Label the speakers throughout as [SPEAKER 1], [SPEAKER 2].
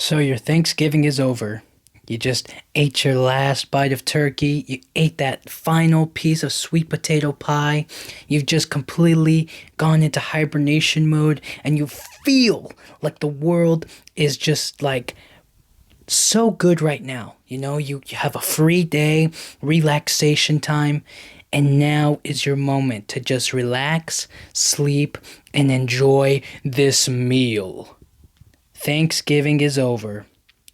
[SPEAKER 1] So your Thanksgiving is over. You just ate your last bite of turkey. You ate that final piece of sweet potato pie. You've just completely gone into hibernation mode and you feel like the world is just like so good right now. You have a free day, relaxation time, and now is your moment to just relax, sleep, and enjoy this meal. Thanksgiving is over.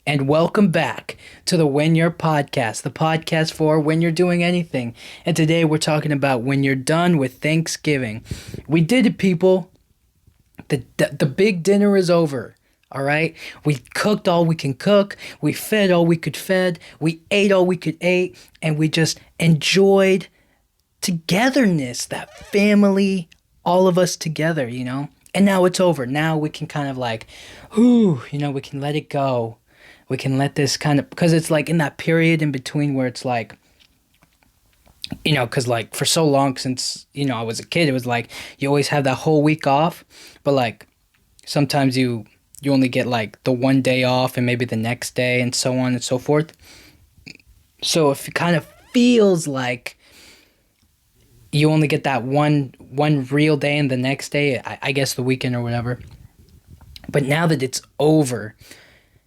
[SPEAKER 1] And welcome back to the When You're podcast, the podcast for when you're doing anything. And today we're talking about when you're done with Thanksgiving. We did it, people. The big dinner is over. All right? We cooked all we can cook. We fed all we could fed. We ate all we could eat. And we just enjoyed togetherness, that family, all of us together. And now it's over. Now we can kind of like, we can let it go. We can let this kind of, because it's like in that period in between where it's like, because like for so long since, I was a kid, it was like you always have that whole week off. But like sometimes you only get like the one day off and maybe the next day and so on and so forth. So if it kind of feels like you only get that one real day and the next day, I guess the weekend or whatever. But now that it's over,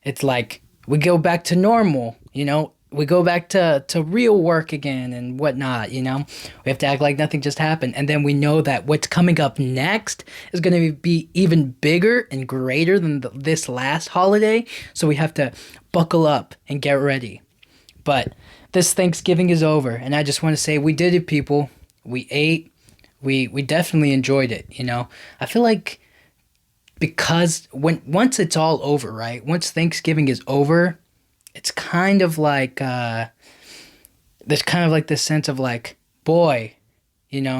[SPEAKER 1] it's like we go back to normal, we go back to real work again and whatnot, We have to act like nothing just happened. And then we know that what's coming up next is going to be even bigger and greater than this last holiday. So we have to buckle up and get ready. But this Thanksgiving is over. And I just want to say we did it, people. We ate. We definitely enjoyed it, I feel like because once it's all over, right? Once Thanksgiving is over, it's kind of like there's kind of like this sense of like, boy, it's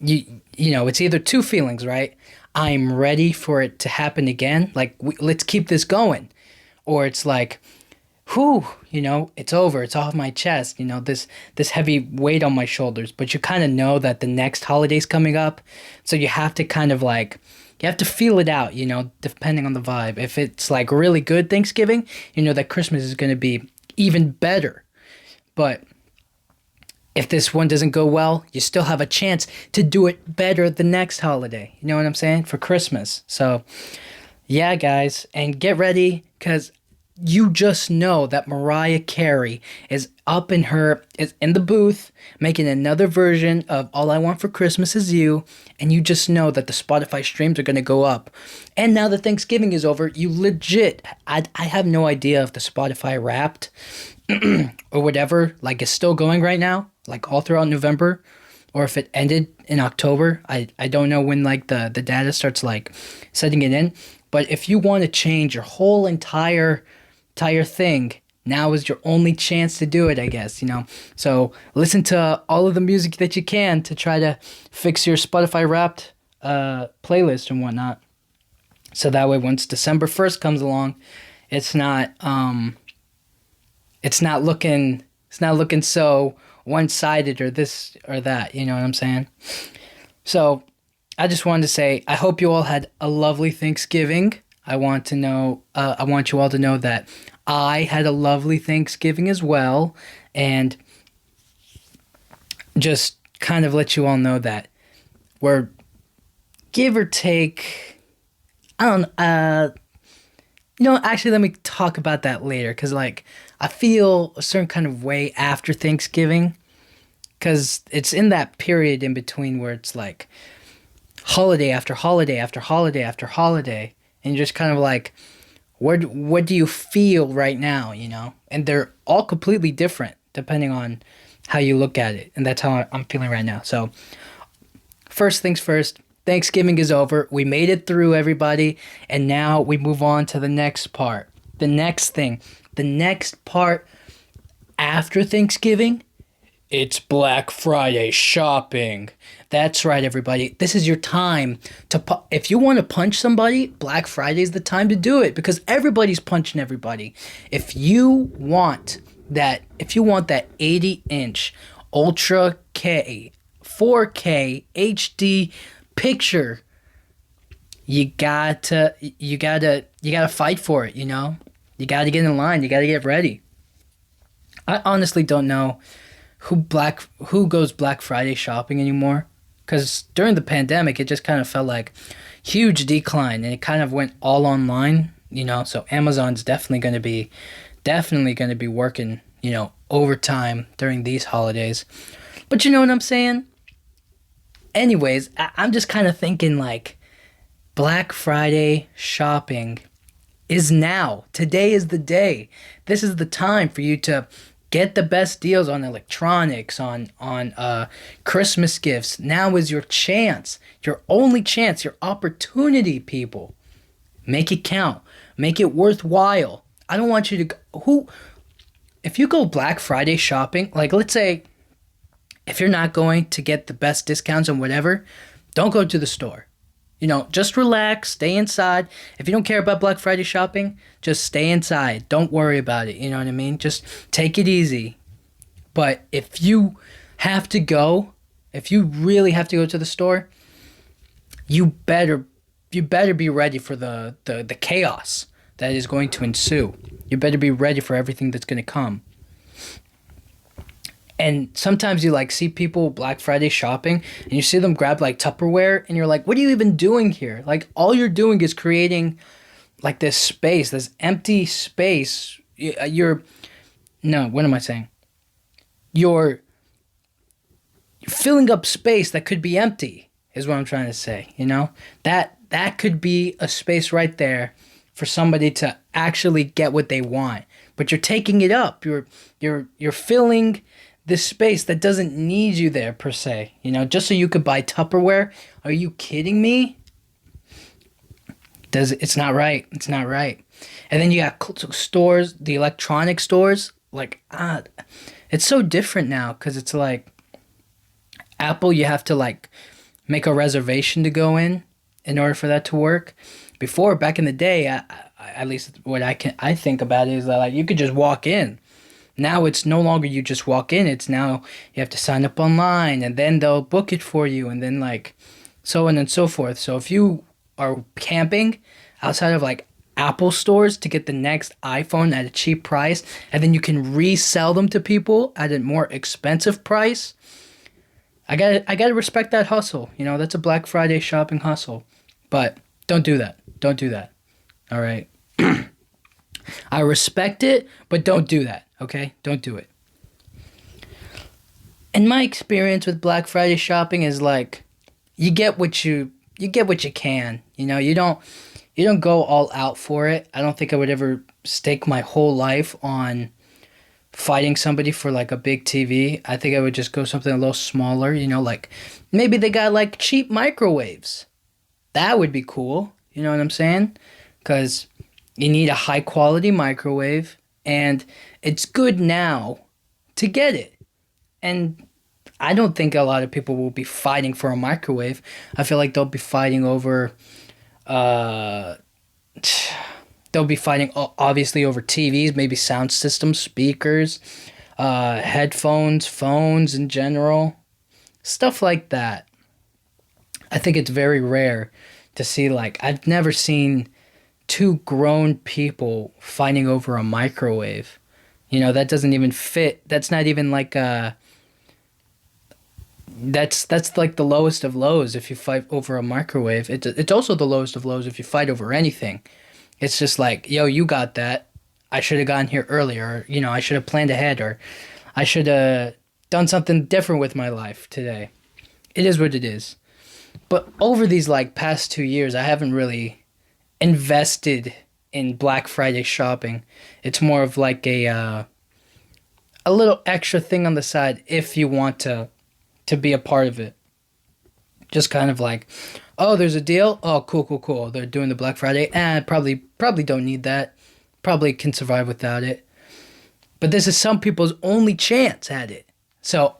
[SPEAKER 1] either two feelings, right? I'm ready for it to happen again, like let's keep this going, or it's like, whew, it's over, it's off my chest, this heavy weight on my shoulders. But you kind of know that the next holiday's coming up, so you have to kind of like, you have to feel it out, depending on the vibe. If it's like really good Thanksgiving, that Christmas is going to be even better. But if this one doesn't go well, you still have a chance to do it better the next holiday. You know what I'm saying? For Christmas. So, yeah, guys, and get ready, because you just know that Mariah Carey is in the booth making another version of All I Want for Christmas Is You, and you just know that the Spotify streams are going to go up. And now that Thanksgiving is over, you legit, I have no idea if the Spotify Wrapped or whatever, like, is still going right now, like all throughout November, or if it ended in October. I don't know when like the data starts like setting it in. But if you want to change your whole entire thing, now is your only chance to do it, I guess, So listen to all of the music that you can to try to fix your Spotify Wrapped playlist and whatnot. So that way, once December 1st comes along, it's not looking so one-sided or this or that, you know what I'm saying? So I just wanted to say, I hope you all had a lovely Thanksgiving. I want you all to know that I had a lovely Thanksgiving as well, and just kind of let you all know that we're, give or take, actually let me talk about that later, because like I feel a certain kind of way after Thanksgiving, because it's in that period in between where it's like holiday after holiday after holiday after holiday. And you're just kind of like, what do you feel right now, And they're all completely different depending on how you look at it. And that's how I'm feeling right now. So first things first, Thanksgiving is over. We made it through, everybody. And now we move on to the next part. The next thing. The next part after Thanksgiving, it's Black Friday shopping. That's right, everybody. This is your time to, if you want to punch somebody, Black Friday is the time to do it, because everybody's punching everybody. If you want that 80-inch Ultra K 4K HD picture, you gotta fight for it, you know? You gotta get in line, you gotta get ready. I honestly don't know who goes Black Friday shopping anymore. Because during the pandemic, it just kind of felt like huge decline, and it kind of went all online. You know, so Amazon's definitely going to be working, overtime during these holidays. But you know what I'm saying? Anyways, I'm just kind of thinking like Black Friday shopping is now. Today is the day. This is the time for you to get the best deals on electronics, on Christmas gifts. Now is your chance, your only chance, your opportunity, people. Make it count. Make it worthwhile. I don't want you to if you go Black Friday shopping, like let's say if you're not going to get the best discounts on whatever, don't go to the store. Just relax, stay inside. If you don't care about Black Friday shopping, just stay inside. Don't worry about it. You know what I mean? Just take it easy. But if you have to go, if you really have to go to the store, you better be ready for the chaos that is going to ensue. You better be ready for everything that's going to come. And sometimes you see people Black Friday shopping and you see them grab Tupperware and you're like, what are you even doing here? All you're doing is creating this space, this empty space. No, what am I saying? You're filling up space that could be empty is what I'm trying to say. That could be a space right there for somebody to actually get what they want. But you're taking it up. You're filling this space that doesn't need you there per se, just so you could buy Tupperware. Are you kidding me? It's not right. It's not right. And then you got stores, the electronic stores. It's so different now because it's Apple. You have to make a reservation to go in order for that to work. Before, back in the day, at least what I think about it is that you could just walk in. Now it's no longer you just walk in. It's now you have to sign up online and then they'll book it for you and then so on and so forth. So if you are camping outside of Apple stores to get the next iPhone at a cheap price and then you can resell them to people at a more expensive price, I gotta respect that hustle. That's a Black Friday shopping hustle. But don't do that. Don't do that. All right. I respect it, but don't do that. Okay? Don't do it. And my experience with Black Friday shopping is you get what you can. You don't go all out for it. I don't think I would ever stake my whole life on fighting somebody for a big TV. I think I would just go something a little smaller, maybe they got cheap microwaves. That would be cool. You know what I'm saying? Because you need a high quality microwave and it's good now to get it. And I don't think a lot of people will be fighting for a microwave. I feel like they'll be fighting over obviously over TVs, maybe sound systems, speakers, headphones, phones in general, stuff like that. I think it's very rare to see I've never seen two grown people fighting over a microwave. That doesn't even fit. That's not even that's the lowest of lows if you fight over a microwave. It's also the lowest of lows if you fight over anything. It's just yo, you got that. I should have gotten here earlier. Or, I should have planned ahead, or I should have done something different with my life today. It is what it is. But over these past 2 years, I haven't really invested in Black Friday shopping. It's more of a little extra thing on the side if you want to be a part of it. Just kind of oh, there's a deal. Oh, cool. They're doing the Black Friday. Probably don't need that. Probably can survive without it. But this is some people's only chance at it. So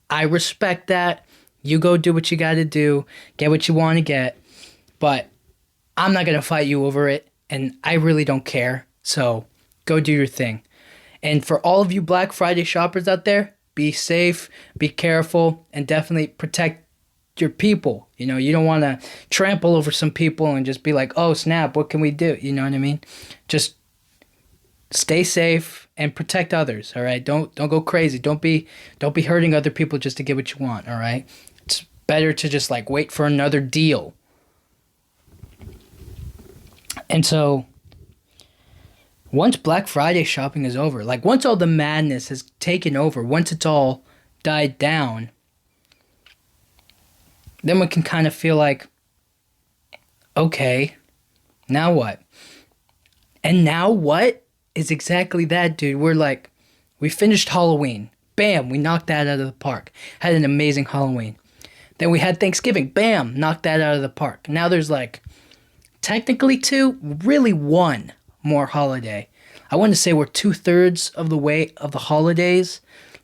[SPEAKER 1] I respect that. You go do what you got to do. Get what you want to get. But I'm not going to fight you over it. And I really don't care. So go do your thing. And for all of you Black Friday shoppers out there, be safe, be careful, and definitely protect your people. You know, you don't want to trample over some people and just be like, oh snap, what can we do? You know what I mean? Just stay safe and protect others. All right, don't go crazy. Don't be hurting other people just to get what you want. All right, it's better to just like wait for another deal. And so once Black Friday shopping is over, like once all the madness has taken over, once it's all died down, then we can kind of feel like, okay, now what? And now what is exactly that, dude. We're like, we finished Halloween. Bam, we knocked that out of the park. Had an amazing Halloween. Then we had Thanksgiving. Bam, knocked that out of the park. Now there's like, technically two, really one more holiday. I want to say we're 2/3 of the way of the holidays,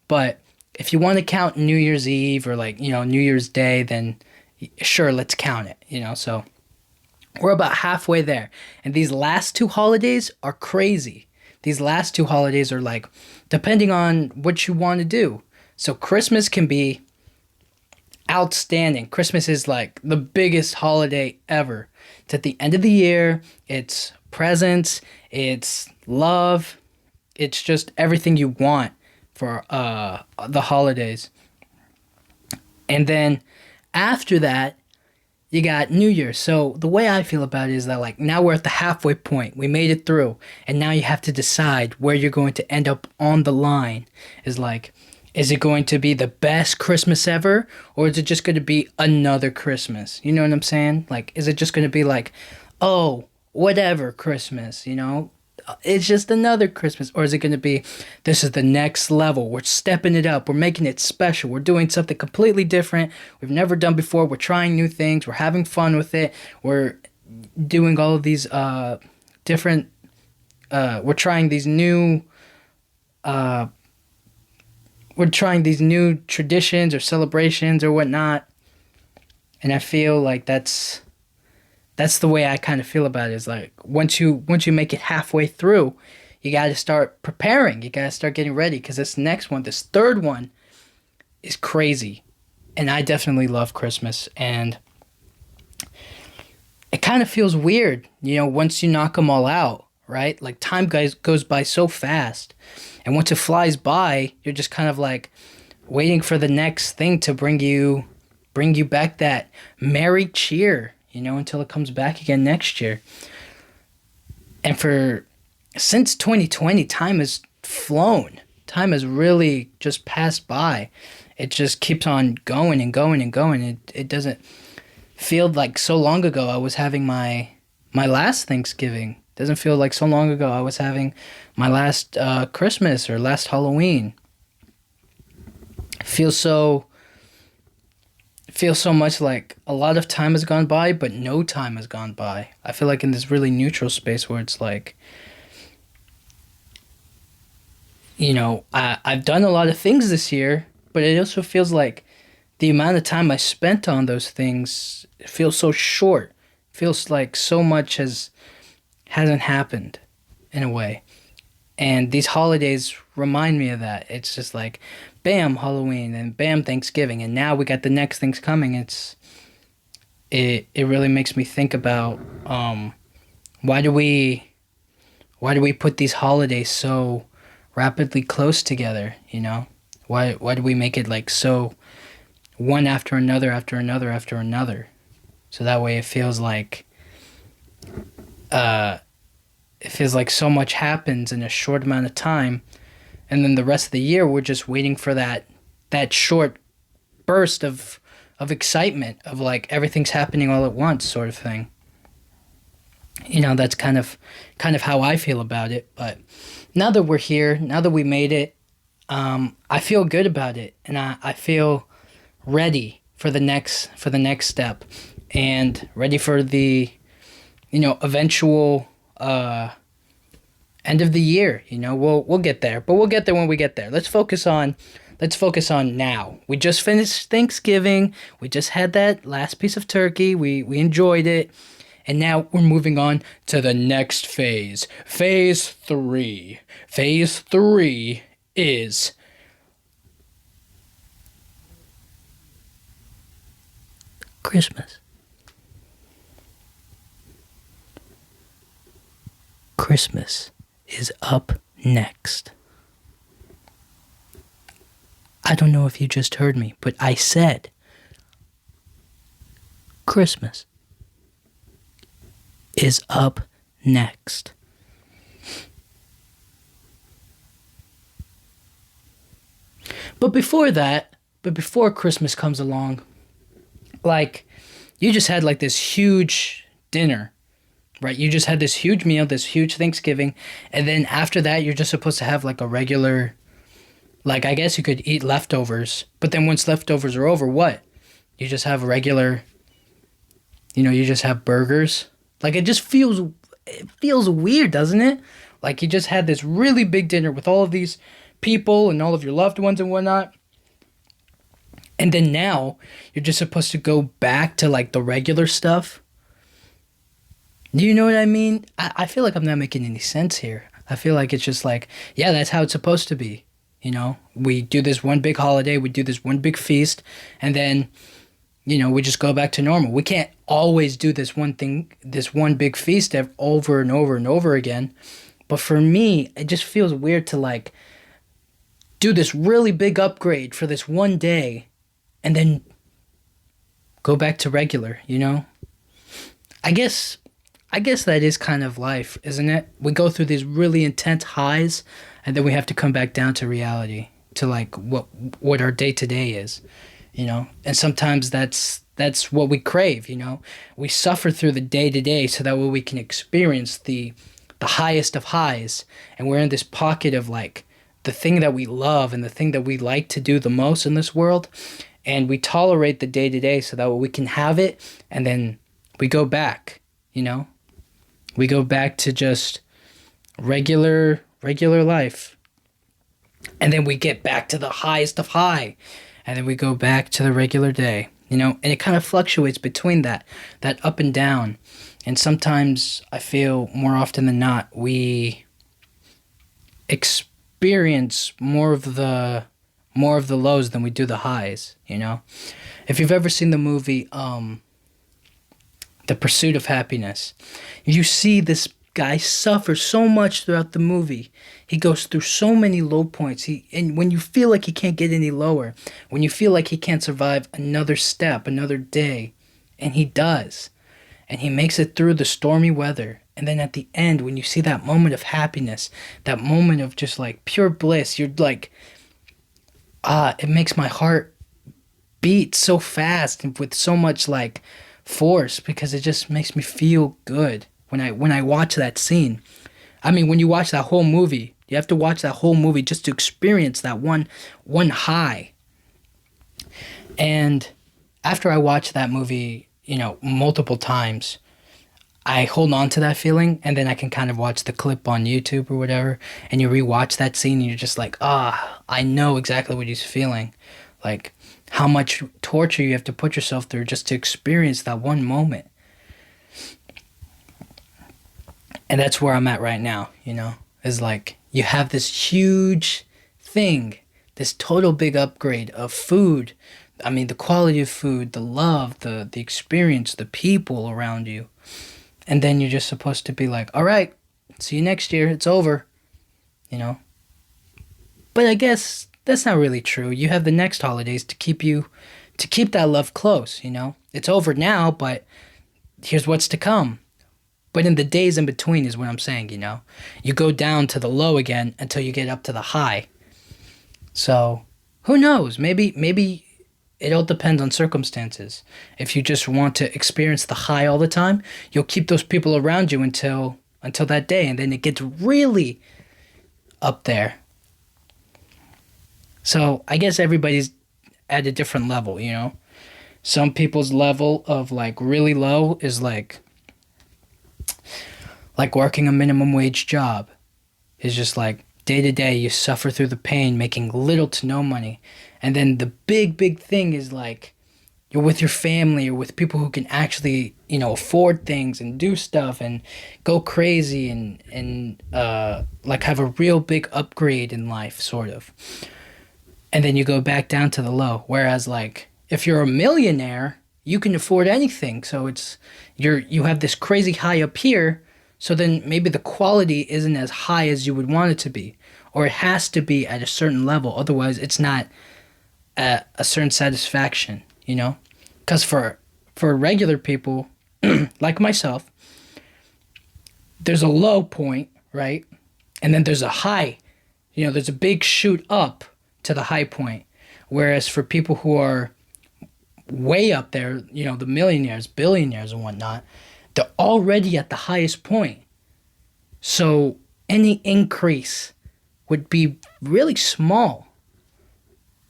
[SPEAKER 1] but if you want to count New Year's Eve or like, New Year's Day, then sure, let's count it, so we're about halfway there. And these last two holidays are crazy. These last two holidays are like, depending on what you want to do. So Christmas can be outstanding. Christmas is like the biggest holiday ever. It's at the end of the year. It's presents. It's love. It's just everything you want for the holidays. And then after that, you got New Year's. So the way I feel about it is that like now we're at the halfway point. We made it through. And now you have to decide where you're going to end up on the line. Is like, is it going to be the best Christmas ever? Or is it just going to be another Christmas? You know what I'm saying? Like, is it just going to be like, oh, whatever Christmas, It's just another Christmas. Or is it going to be, this is the next level. We're stepping it up. We're making it special. We're doing something completely different we've never done before. We're trying new things. We're having fun with it. We're doing all of these different, we're trying these new, traditions or celebrations or whatnot. And I feel like that's the way I kind of feel about it. Is like once you make it halfway through, you got to start preparing. You got to start getting ready because this next one, this third one, is crazy. And I definitely love Christmas. And it kind of feels weird, once you knock them all out, right? Like time goes by so fast. And once it flies by, you're just kind of like waiting for the next thing to bring you back that merry cheer, until it comes back again next year. And since 2020, time has flown. Time has really just passed by. It just keeps on going and going and going. It doesn't feel like so long ago I was having my last Thanksgiving. It doesn't feel like so long ago I was having my last Christmas or last Halloween. It feels so much like a lot of time has gone by, but no time has gone by. I feel like in this really neutral space where it's like, I've done a lot of things this year, but it also feels like the amount of time I spent on those things feels so short. It feels like so much hasn't happened in a way. And these holidays remind me of that. It's just like, bam, Halloween, and bam, Thanksgiving, and now we got the next things coming. It really makes me think about why do we put these holidays so rapidly close together? Why do we make it like so one after another after another after another? So that way it feels like so much happens in a short amount of time. And then the rest of the year, we're just waiting for that short burst of excitement of like everything's happening all at once sort of thing. That's kind of how I feel about it. But now that we're here, now that we made it, I feel good about it, and I feel ready for the next step, and ready for the eventual end of the year. We'll get there, but we'll get there when we get there. Let's focus on now. We just finished Thanksgiving. We just had that last piece of turkey. We enjoyed it. And now we're moving on to the next phase. Phase 3. Phase 3 is Christmas. Christmas is up next. I don't know if you just heard me, but I said Christmas is up next. But before Christmas comes along, like, you just had like this huge dinner, right? You just had this huge meal, this huge Thanksgiving, and then after that, you're just supposed to have like a regular, like, I guess you could eat leftovers, but then once leftovers are over, what? You just have regular, you just have burgers. Like, it feels weird, doesn't it? Like, you just had this really big dinner with all of these people and all of your loved ones and whatnot. And then now you're just supposed to go back to like the regular stuff. Do you know what I mean? I feel like I'm not making any sense here. I feel like it's just like, yeah, that's how it's supposed to be. We do this one big holiday, we do this one big feast, and then, we just go back to normal. We can't always do this one thing, this one big feast over and over and over again. But for me, it just feels weird to like do this really big upgrade for this one day and then go back to regular, I guess that is kind of life, isn't it? We go through these really intense highs and then we have to come back down to reality, to like what our day-to-day is, And sometimes that's what we crave, We suffer through the day-to-day so that way we can experience the highest of highs, and we're in this pocket of like the thing that we love and the thing that we like to do the most in this world, and we tolerate the day-to-day so that way we can have it, and then we go back, We go back to just regular life. And then we get back to the highest of high. And then we go back to the regular day, And it kind of fluctuates between that up and down. And sometimes I feel more often than not, we experience more of the lows than we do the highs, If you've ever seen the movie, The Pursuit of Happiness, you see this guy suffer so much throughout the movie. He goes through so many low points. And when you feel like he can't get any lower, when you feel like he can't survive another step, another day, and he does. And he makes it through the stormy weather. And then at the end, when you see that moment of happiness, that moment of just like pure bliss, you're like, it makes my heart beat so fast and with so much like force, because it just makes me feel good when I watch that scene. I mean, when you watch that whole movie, you have to watch that whole movie just to experience that one high. And after I watch that movie, multiple times, I hold on to that feeling, and then I can kind of watch the clip on YouTube or whatever, and you rewatch that scene, and you're just like, I know exactly what he's feeling. Like, how much torture you have to put yourself through just to experience that one moment. And that's where I'm at right now, is like, you have this huge thing, this total big upgrade of food. I mean, the quality of food, the love, the experience, the people around you. And then you're just supposed to be like, all right, see you next year. It's over, But I guess that's not really true. You have the next holidays to keep that love close, It's over now, but here's what's to come. But in the days in between is what I'm saying, You go down to the low again until you get up to the high. So, who knows? Maybe it all depends on circumstances. If you just want to experience the high all the time, you'll keep those people around you until that day, and then it gets really up there. So, I guess everybody's at a different level, Some people's level of like really low is like working a minimum wage job. It's just like day to day you suffer through the pain, making little to no money. And then the big thing is like you're with your family or with people who can actually, afford things and do stuff and go crazy and like have a real big upgrade in life, sort of. And then you go back down to the low. Whereas like if you're a millionaire, you can afford anything. So you have this crazy high up here. So then maybe the quality isn't as high as you would want it to be, or it has to be at a certain level. Otherwise, it's not a certain satisfaction. Because for regular people like myself, there's a low point, right? And then there's a high. There's a big shoot up to the high point. Whereas for people who are way up there, the millionaires, billionaires, and whatnot, they're already at the highest point. So any increase would be really small.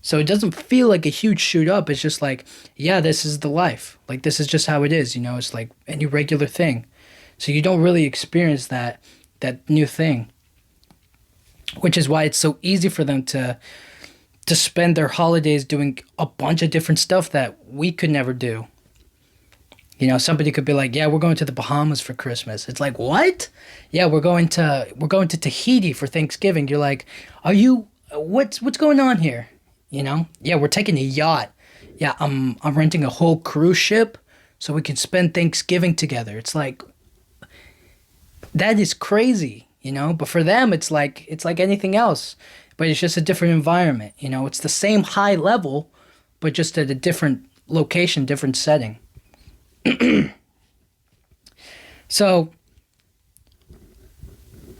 [SPEAKER 1] So it doesn't feel like a huge shoot up. It's just like, yeah, this is the life. Like, this is just how it is. It's like any regular thing. So you don't really experience that new thing. Which is why it's so easy for them to spend their holidays doing a bunch of different stuff that we could never do. Somebody could be like, yeah, we're going to the Bahamas for Christmas. It's like, what? Yeah, we're going to Tahiti for Thanksgiving. You're like, what's going on here? Yeah, we're taking a yacht. Yeah, I'm renting a whole cruise ship so we can spend Thanksgiving together. It's like, that is crazy, but for them it's like anything else, but it's just a different environment. It's the same high level, but just at a different location, different setting. So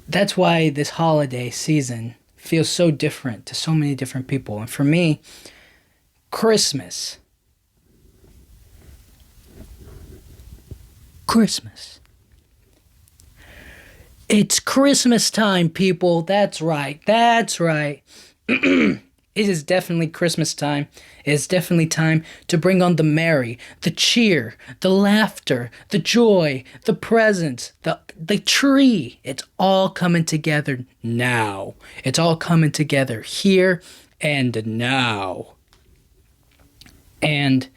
[SPEAKER 1] that's why this holiday season feels so different to so many different people. And for me, Christmas. It's Christmas time, people. That's right. It is definitely Christmas time. It is definitely time to bring on the merry, the cheer, the laughter, the joy, the presents, the tree. It's all coming together now. It's all coming together here and now. And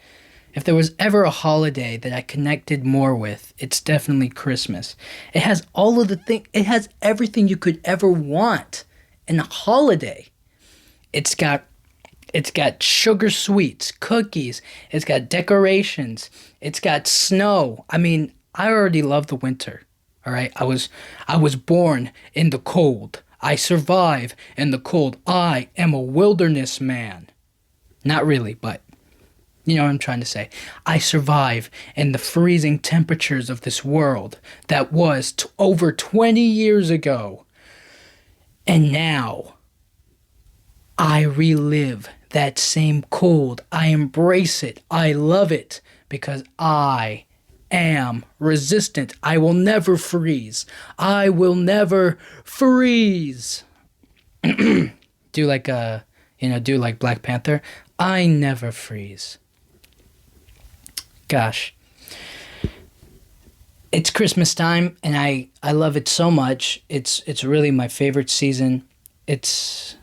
[SPEAKER 1] if there was ever a holiday that I connected more with, it's definitely Christmas. It has all of the things. It has everything you could ever want in a holiday. It's got sugar sweets, cookies. It's got decorations. It's got snow. I mean, I already love the winter. All right, I was born in the cold. I survive in the cold. I am a wilderness man. Not really, but you know what I'm trying to say. I survive in the freezing temperatures of this world that was over 20 years ago. And now I relive that same cold. I embrace it. I love it because I am resistant. I will never freeze. I will never freeze. Do like Black Panther. I never freeze. Gosh. It's Christmas time and I love it so much. It's really my favorite season. It's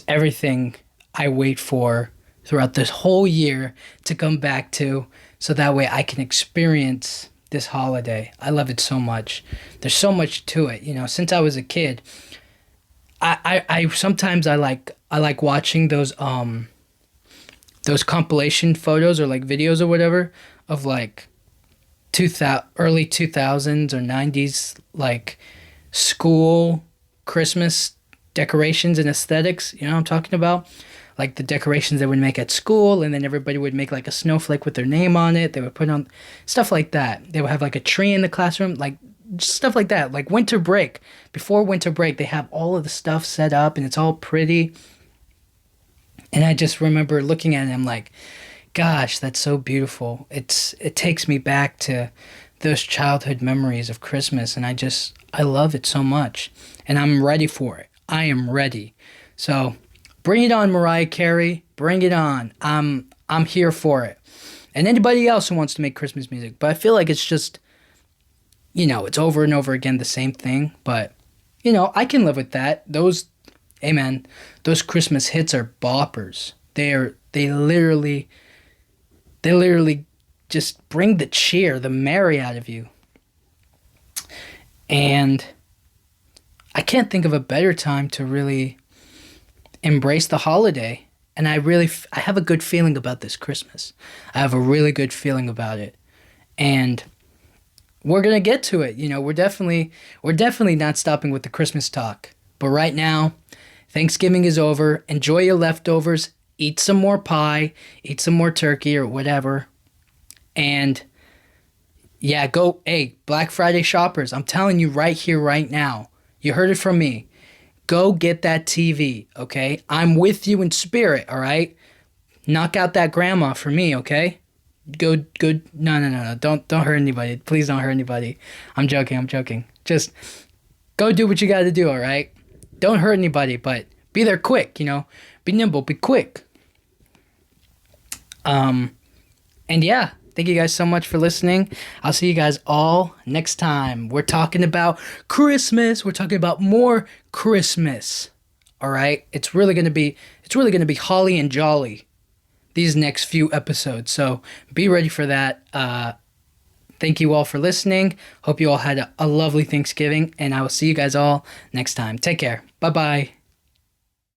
[SPEAKER 1] everything I wait for throughout this whole year to come back to, so that way I can experience this holiday. I love it so much. There's so much to it. Since I was a kid, I sometimes I like watching those compilation photos or like videos or whatever of like early 2000s or 90s like school Christmas decorations and aesthetics. You know what I'm talking about? Like the decorations they would make at school, and then everybody would make like a snowflake with their name on it. They would put on stuff like that. They would have like a tree in the classroom, like stuff like that. Like winter break. Before winter break, they have all of the stuff set up and it's all pretty. And I just remember looking at it, I'm like, gosh, that's so beautiful. It takes me back to those childhood memories of Christmas, and I love it so much. And I'm ready for it. I am ready. So bring it on, Mariah Carey. Bring it on. I'm here for it. And anybody else who wants to make Christmas music. But I feel like it's just, it's over and over again the same thing. But, I can live with that. Those Christmas hits are boppers. They literally just bring the cheer, the merry out of you. And I can't think of a better time to really embrace the holiday And I have a good feeling about this Christmas. I have a really good feeling about it. And we're going to get to it. You know, we're definitely not stopping with the Christmas talk. But right now, Thanksgiving is over. Enjoy your leftovers. Eat some more pie, eat some more turkey or whatever. And yeah, go, hey, Black Friday shoppers, I'm telling you right here, right now. You heard it from me. Go get that TV, okay? I'm with you in spirit, all right? Knock out that grandma for me, okay? Go. No, no, no, no. Don't hurt anybody. Please don't hurt anybody. I'm joking. Just go do what you got to do, all right? Don't hurt anybody, but be there quick, you know? Be nimble, be quick. And yeah, thank you guys so much for listening. I'll see you guys all next time. We're talking about Christmas. We're talking about more Christmas. All right? It's really going to be holly and jolly these next few episodes. So, be ready for that. Thank you all for listening. Hope you all had a lovely Thanksgiving, and I will see you guys all next time. Take care. Bye-bye.